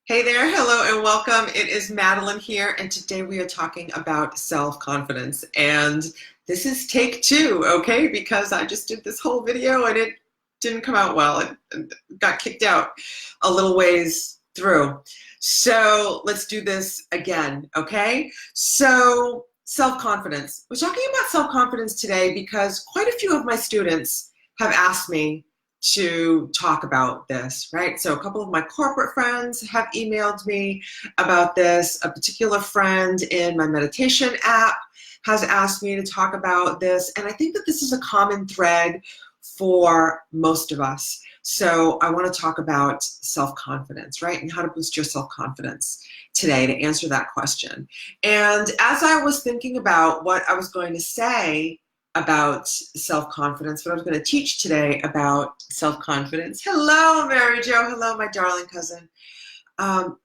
Hey there, hello and welcome. It is Madeline here, and today we are talking about self-confidence. And this is take two, okay? Because I just did this whole video and it didn't come out well. It got kicked out a little ways through. So let's do this again, okay? So self-confidence. We're talking about self-confidence today because quite a few of my students have asked me to talk about this, right? So a couple of my corporate friends have emailed me about this. A particular friend in my meditation app has asked me to talk about this. And I think that this is a common thread for most of us. So I want to talk about self-confidence, right? And how to boost your self-confidence today to answer that question. And as I was thinking about what I was going to say about self-confidence, what I was going to teach today about self-confidence. Hello, Mary Jo. Hello, my darling cousin.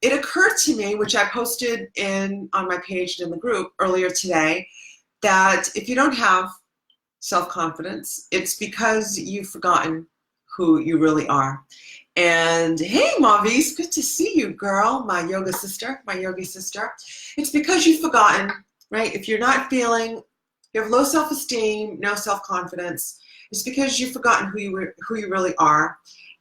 It occurred to me, which I posted on my page and in the group earlier today, that if you don't have self-confidence, it's because you've forgotten who you really are. And hey, Mavis, good to see you, girl, my yoga sister, my yogi sister. It's because you've forgotten, right? If you're not feeling you have low self-esteem, no self-confidence, it's because you've forgotten who you really are.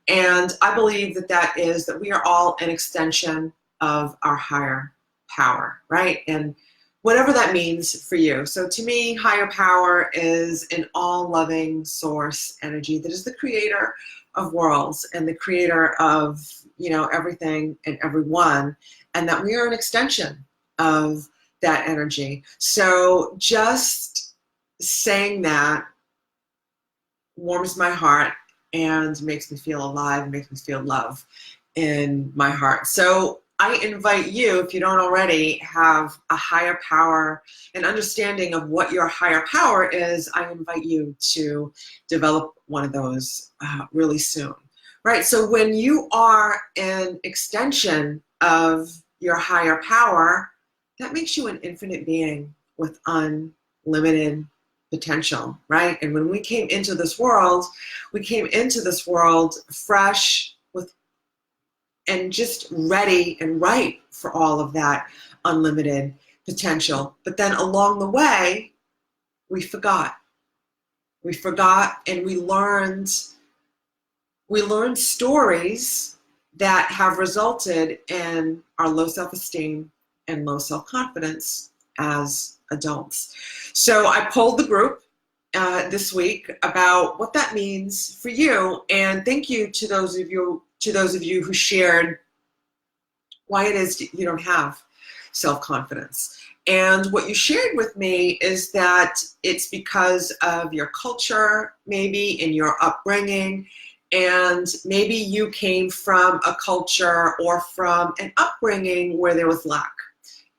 And I believe that we are all an extension of our higher power, right? And whatever that means for you. So to me, higher power is an all-loving source energy that is the creator of worlds and the creator of, everything and everyone, and that we are an extension of that energy. So just saying that warms my heart and makes me feel alive and makes me feel love in my heart. So I invite you, if you don't already have a higher power, an understanding of what your higher power is, I invite you to develop one of those really soon, right? So when you are an extension of your higher power, that makes you an infinite being with unlimited potential, right? And when we came into this world fresh and just ready and ripe for all of that unlimited potential. But then along the way, we forgot. We forgot and we learned stories that have resulted in our low self-esteem and low self-confidence as adults. So I polled the group this week about what that means for you, and thank you to those of you who shared why it is you don't have self-confidence. And what you shared with me is that it's because of your culture, maybe in your upbringing, and maybe you came from a culture or from an upbringing where there was lack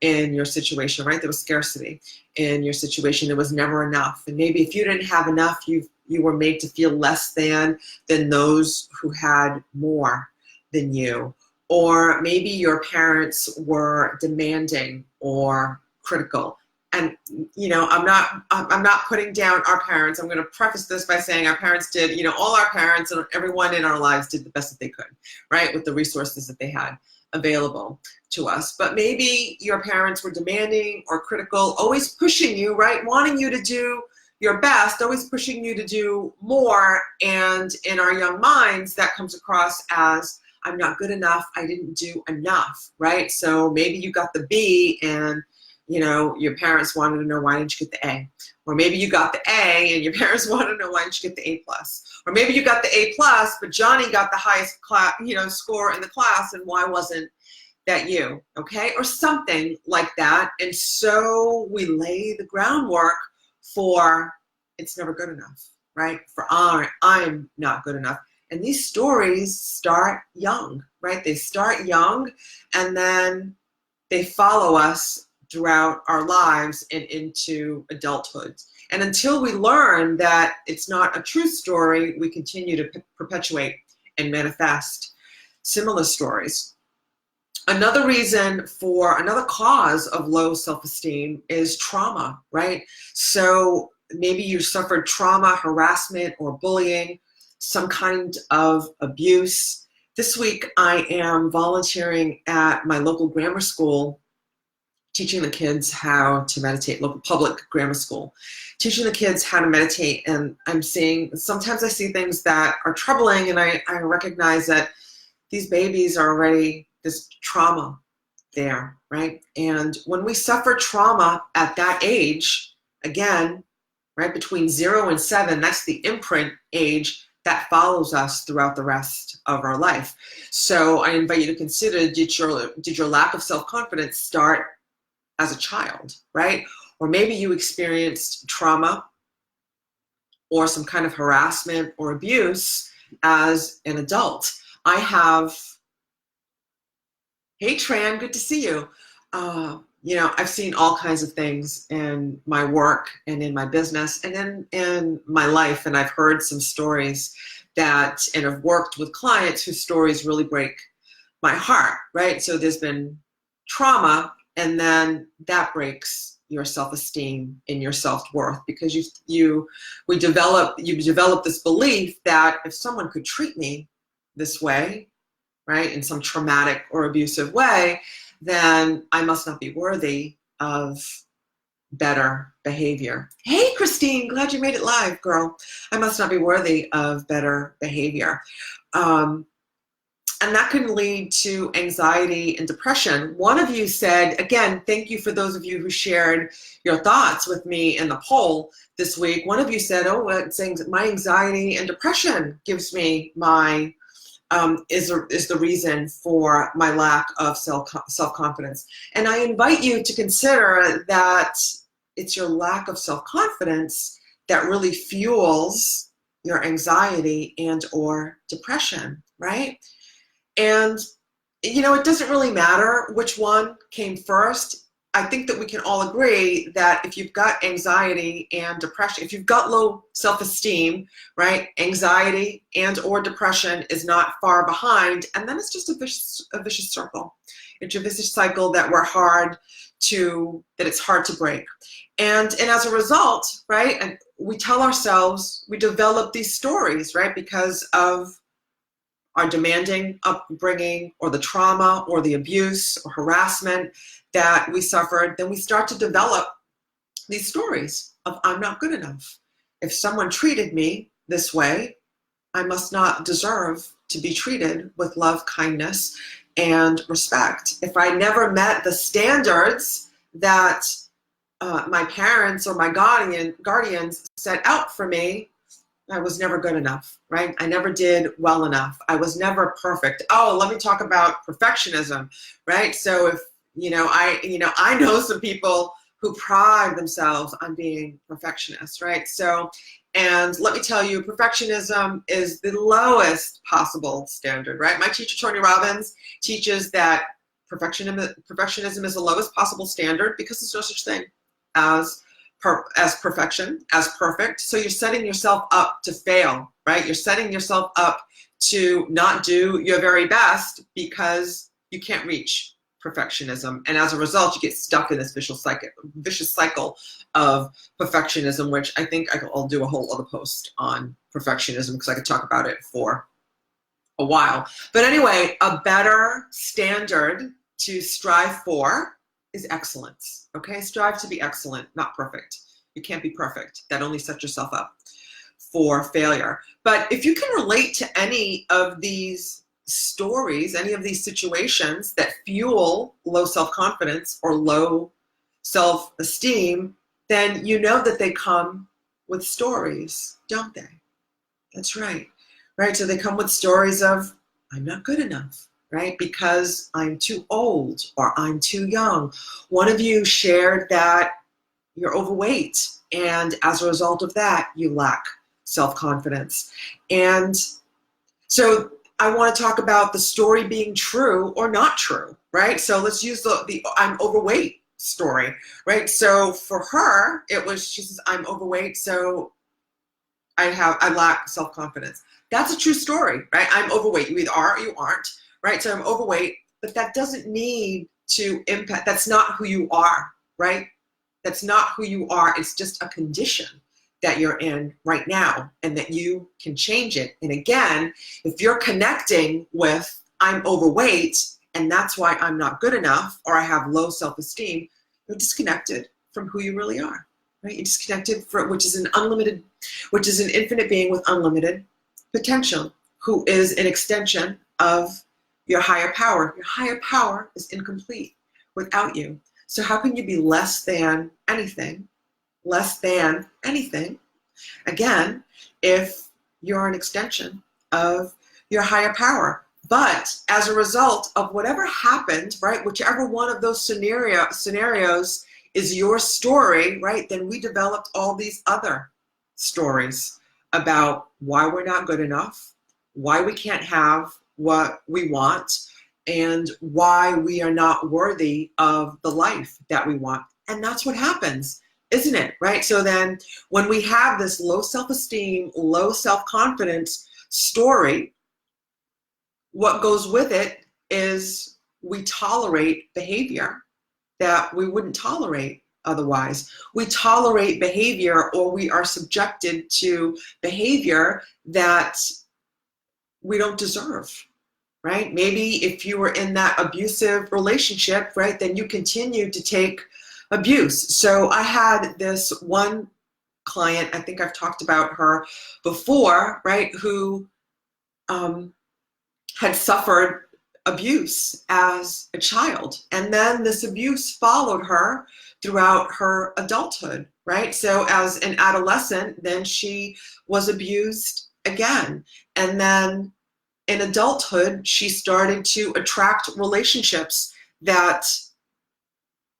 in your situation, right? There was scarcity in your situation. There was never enough. And maybe if you didn't have enough, you were made to feel less than those who had more than you. Or maybe your parents were demanding or critical. And I'm not putting down our parents. I'm going to preface this by saying our parents did, all our parents and everyone in our lives did the best that they could, right? With the resources that they had available to us. But maybe your parents were demanding or critical, always pushing you, right? Wanting you to do your best, always pushing you to do more. And in our young minds, that comes across as, I'm not good enough, I didn't do enough, right? So maybe you got the B and your parents wanted to know, why didn't you get the A? Or maybe you got the A and your parents wanted to know, why didn't you get the A plus? Or maybe you got the A plus, but Johnny got the highest class, score in the class, and why wasn't that you? Okay, or something like that. And so we lay the groundwork for it's never good enough, right? For I'm not good enough. And these stories start young, right? They start young, and then they follow us throughout our lives and into adulthood. And until we learn that it's not a true story, we continue to perpetuate and manifest similar stories. Another cause of low self-esteem is trauma, right? So maybe you suffered trauma, harassment, or bullying, some kind of abuse. This week I am volunteering at my local grammar school, teaching the kids how to meditate, local public grammar school, teaching the kids how to meditate. And sometimes I see things that are troubling, and I recognize that these babies are already, this trauma there, right? And when we suffer trauma at that age, again, right, between 0 and 7, that's the imprint age that follows us throughout the rest of our life. So I invite you to consider, did your lack of self-confidence start as a child, right? Or maybe you experienced trauma or some kind of harassment or abuse as an adult. Hey Tran, good to see you. I've seen all kinds of things in my work and in my business and in my life, and I've heard some stories and I've worked with clients whose stories really break my heart, right? So there's been trauma, and then that breaks your self-esteem and your self-worth, because you develop this belief that if someone could treat me this way, right, in some traumatic or abusive way, then I must not be worthy of better behavior. Hey, Christine, glad you made it live, girl. I must not be worthy of better behavior. And that can lead to anxiety and depression. One of you said, again, thank you for those of you who shared your thoughts with me in the poll this week. One of you said, my anxiety and depression gives me is the reason for my lack of self-confidence. And I invite you to consider that it's your lack of self-confidence that really fuels your anxiety and or depression, right? And, it doesn't really matter which one came first. I think that we can all agree that if you've got anxiety and depression, if you've got low self-esteem, right, anxiety and or depression is not far behind, and then it's just a vicious circle. It's a vicious cycle that it's hard to break. And as a result, right, and we develop these stories, right, because of our demanding upbringing or the trauma or the abuse or harassment that we suffered. Then we start to develop these stories of I'm not good enough. If someone treated me this way, I must not deserve to be treated with love, kindness, and respect. If I never met the standards that my parents or my guardians set out for me, I was never good enough, right? I never did well enough. I was never perfect. Oh, let me talk about perfectionism, right? So if, I know some people who pride themselves on being perfectionists, right? So, and let me tell you, perfectionism is the lowest possible standard, right? My teacher, Tony Robbins, teaches that perfectionism is the lowest possible standard because there's no such thing as perfection, as perfect. So you're setting yourself up to fail, right? You're setting yourself up to not do your very best because you can't reach perfectionism. And as a result, you get stuck in this vicious cycle of perfectionism, which I think I'll do a whole other post on perfectionism because I could talk about it for a while. But anyway, a better standard to strive for is excellence, okay? Strive to be excellent, not perfect. You can't be perfect. That only sets yourself up for failure. But if you can relate to any of these stories, any of these situations that fuel low self-confidence or low self-esteem, then you know that they come with stories, don't they? That's right. Right? So they come with stories of, I'm not good enough, right? Because I'm too old or I'm too young. One of you shared that you're overweight, and as a result of that, you lack self-confidence. And so I want to talk about the story being true or not true, right? So let's use the I'm overweight story, right? So for her, she says, I'm overweight, so I lack self-confidence. That's a true story, right? I'm overweight. You either are or you aren't, right? So I'm overweight, but that doesn't need to impact, that's not who you are, right? That's not who you are. It's just a condition that you're in right now and that you can change it. And again, if you're connecting with I'm overweight and that's why I'm not good enough, or I have low self-esteem, you're disconnected from who you really are, right? You're disconnected from, which is an infinite being with unlimited potential, who is an extension of your higher power. Your higher power is incomplete without you. So how can you be less than anything? Less than anything, again, if you're an extension of your higher power. But as a result of whatever happened, right, whichever one of those scenarios is your story, right, then we developed all these other stories about why we're not good enough, why we can't have what we want, and why we are not worthy of the life that we want. And that's what happens, isn't it, right? So then when we have this low self-esteem, low self-confidence story, what goes with it is we tolerate behavior that we wouldn't tolerate otherwise. We tolerate behavior, or we are subjected to behavior that we don't deserve, right? Maybe if you were in that abusive relationship, right, then you continue to take abuse. So I had this one client, I think I've talked about her before, right, who had suffered abuse as a child. And then this abuse followed her throughout her adulthood, right? So as an adolescent, then she was abused again. And then in adulthood, she started to attract relationships that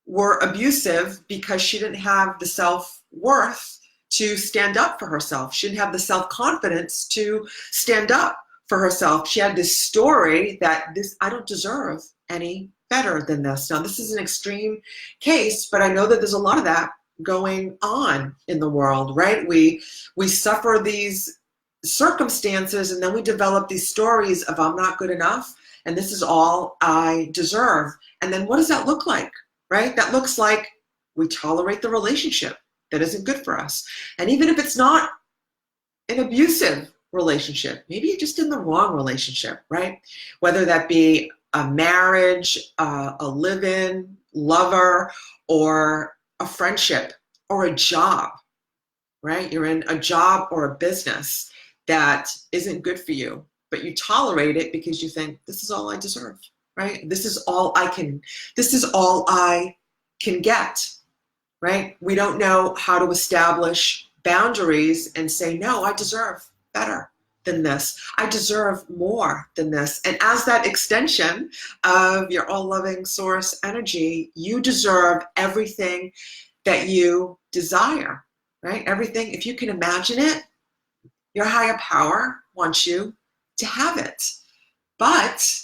were abusive because she didn't have the self-worth to stand up for herself. She didn't have the self-confidence to stand up for herself. She had this story that I don't deserve any better than this. Now, this is an extreme case, but I know that there's a lot of that going on in the world, right? We suffer these circumstances and then we develop these stories of I'm not good enough and this is all I deserve. And then what does that look like, right? That looks like we tolerate the relationship that isn't good for us. And even if it's not an abusive relationship, maybe you're just in the wrong relationship, right? Whether that be a marriage, a live-in, lover, or a friendship, or a job, right? You're in a job or a business that isn't good for you, but you tolerate it because you think this is all I deserve, right? This is all I can get, right? We don't know how to establish boundaries and say, no, I deserve better than this. I deserve more than this. And as that extension of your all-loving source energy, you deserve everything that you desire, right? Everything, if you can imagine it, your higher power wants you to have it. But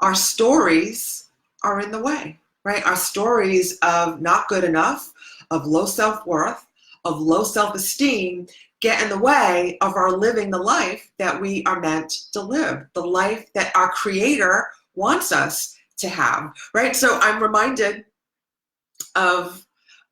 our stories are in the way, right? Our stories of not good enough, of low self-worth, of low self-esteem get in the way of our living the life that we are meant to live, the life that our Creator wants us to have, right? So I'm reminded of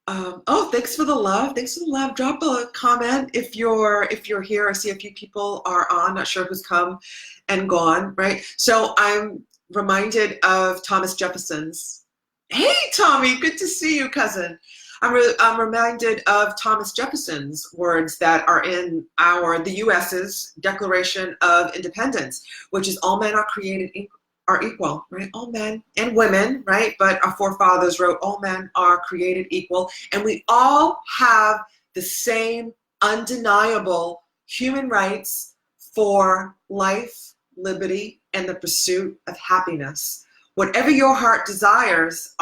oh, thanks for the love. Thanks for the love. Drop a comment if you're here. I see a few people are on. Not sure who's come and gone, right? So I'm reminded of Thomas Jefferson's. Hey, Tommy, good to see you, cousin. I'm reminded of Thomas Jefferson's words that are in the U.S.'s Declaration of Independence, which is all men are created are equal, right? All men and women, right? But our forefathers wrote all men are created equal, and we all have the same undeniable human rights for life, liberty, and the pursuit of happiness. Whatever your heart desires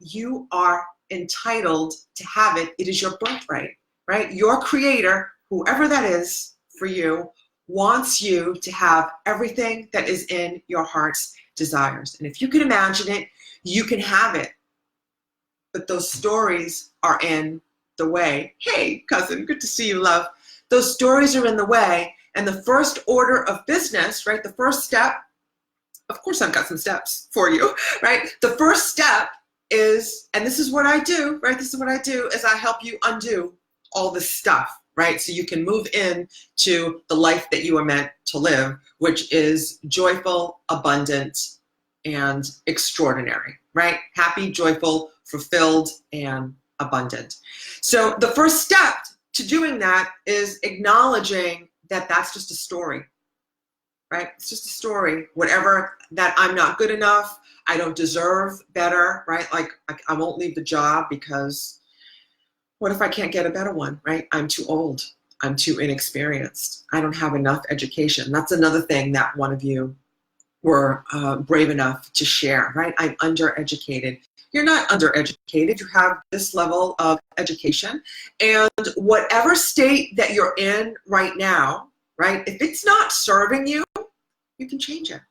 you are entitled to have it. It is your birthright, right? Your Creator, whoever that is for you, wants you to have everything that is in your heart's desires. And if you can imagine it, you can have it. But those stories are in the way. Hey, cousin, good to see you, love. Those stories are in the way. And the first order of business, right? The first step, of course I've got some steps for you, right? The first step is, and this is what I do, right? This is what I do, is I help you undo all this stuff, right? So you can move in to the life that you are meant to live, which is joyful, abundant, and extraordinary, right? Happy, joyful, fulfilled, and abundant. So the first step to doing that is acknowledging that that's just a story, right? It's just a story. Whatever, that I'm not good enough, I don't deserve better, right? Like I won't leave the job because what if I can't get a better one, right? I'm too old. I'm too inexperienced. I don't have enough education. That's another thing that one of you were brave enough to share, right? I'm undereducated. You're not undereducated. You have this level of education. And whatever state that you're in right now, right, if it's not serving you, you can change it.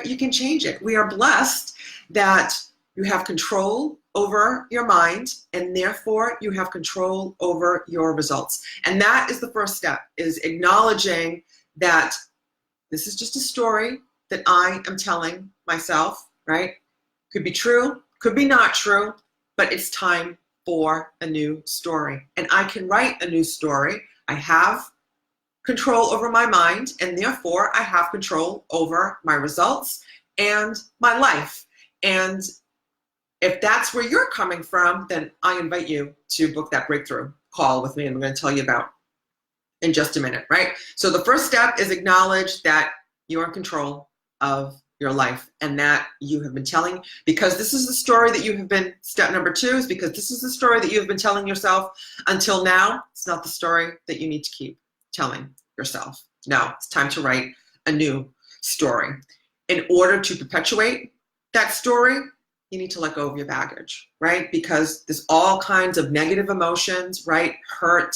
You can change it. We are blessed that you have control over your mind, and therefore you have control over your results. And that is the first step, is acknowledging that this is just a story that I am telling myself, right? Could be true, could be not true, but it's time for a new story. And I can write a new story. I have control over my mind, and therefore I have control over my results and my life. And if that's where you're coming from, then I invite you to book that breakthrough call with me, and I'm going to tell you about in just a minute, right? So the first step is acknowledge that you're in control of your life, and that you have been telling, because this is the story that you have been, step number 2 is because this is the story that you have been telling yourself until now. It's not the story that you need to keep telling yourself. Now it's time to write a new story. In order to perpetuate that story, you need to let go of your baggage, right? Because there's all kinds of negative emotions, right? Hurt,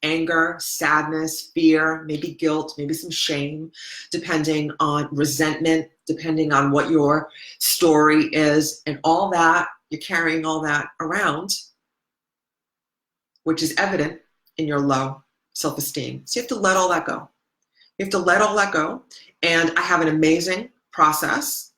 anger, sadness, fear, maybe guilt, maybe some shame, depending on resentment, depending on what your story is, and all that, you're carrying all that around, which is evident in your low self-esteem. So you have to let all that go. You have to let all that go. And I have an amazing process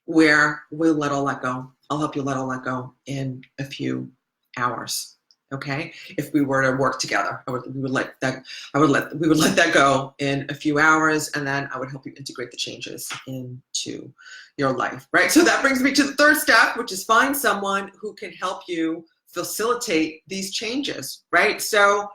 where we'll let all that go. I'll help you let all that go in a few hours. Okay? If we were to work together, we would let that go in a few hours, and then I would help you integrate the changes into your life, right? So that brings me to the third step, which is find someone who can help you facilitate these changes, right? So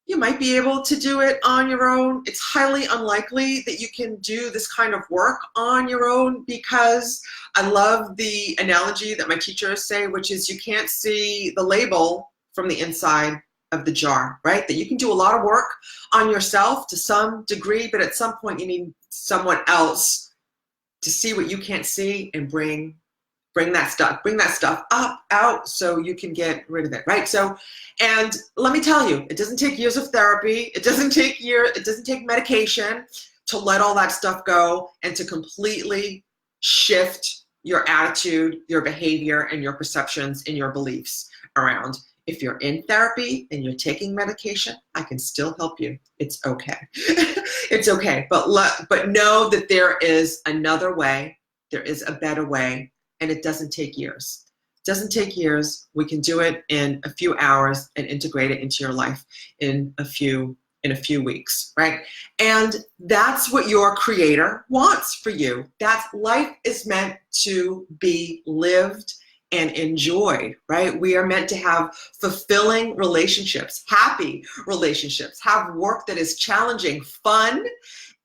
you might be able to do it on your own. It's highly unlikely that you can do this kind of work on your own, because I love the analogy that my teachers say, which is you can't see the label from the inside of the jar, right? That you can do a lot of work on yourself to some degree, but at some point you need someone else to see what you can't see and bring that stuff up, out, so you can get rid of it, right? So, and let me tell you, it doesn't take years of therapy. It doesn't take medication to let all that stuff go and to completely shift your attitude, your behavior, and your perceptions and your beliefs around. If you're in therapy and you're taking medication, I can still help you. It's okay. It's okay. But know that there is another way. There is a better way. And it doesn't take years. It doesn't take years. We can do it in a few hours and integrate it into your life in a few weeks, right? And that's what your creator wants for you. That's life is meant to be lived and enjoyed, right? We are meant to have fulfilling relationships, happy relationships, have work that is challenging, fun,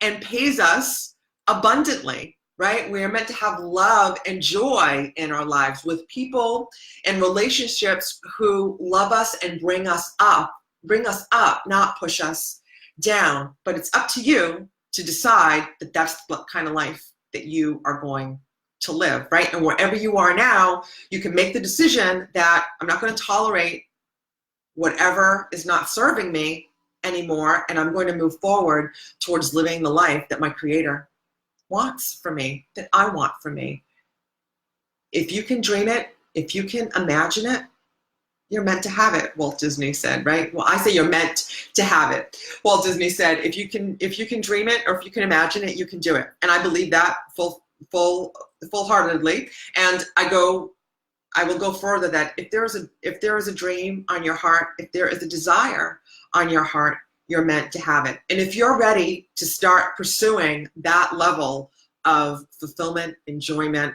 and pays us abundantly. Right? We are meant to have love and joy in our lives with people and relationships who love us and bring us up, not push us down. But it's up to you to decide that that's the kind of life that you are going to live, right? And wherever you are now, you can make the decision that I'm not going to tolerate whatever is not serving me anymore, and I'm going to move forward towards living the life that my creator wants for me, that I want for me. If you can dream it, if you can imagine it, you're meant to have it, Walt Disney said, right? Well, I say you're meant to have it. Walt Disney said, if you can dream it, or if you can imagine it, you can do it. And I believe that full-heartedly. And I go I will go further that if there is a dream on your heart, if there is a desire on your heart, you're meant to have it. And if you're ready to start pursuing that level of fulfillment, enjoyment,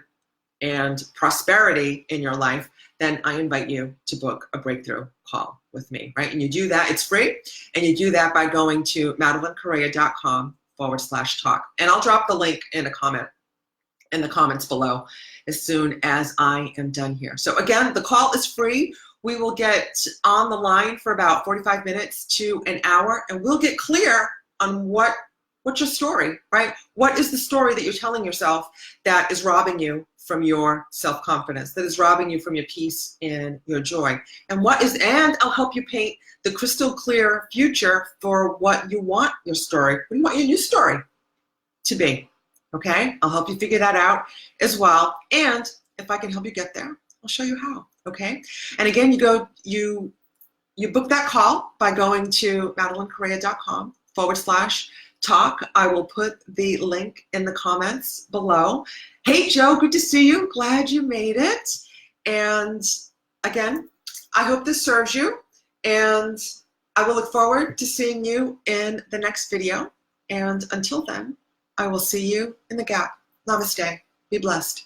and prosperity in your life, then I invite you to book a breakthrough call with me, right? And you do that, it's free, and you do that by going to madelinecorrea.com/talk. And I'll drop the link in the comments below as soon as I am done here. So again, the call is free. We will get on the line for about 45 minutes to an hour, and we'll get clear on what's your story, right? What is the story that you're telling yourself that is robbing you from your self-confidence, that is robbing you from your peace and your joy? And I'll help you paint the crystal clear future for what you want your story, what you want your new story to be, okay? I'll help you figure that out as well. And if I can help you get there, I'll show you how, okay? And again, you book that call by going to madelinecorrea.com/talk. I will put the link in the comments below. Hey, Joe, good to see you. Glad you made it. And again, I hope this serves you. And I will look forward to seeing you in the next video. And until then, I will see you in the gap. Namaste. Be blessed.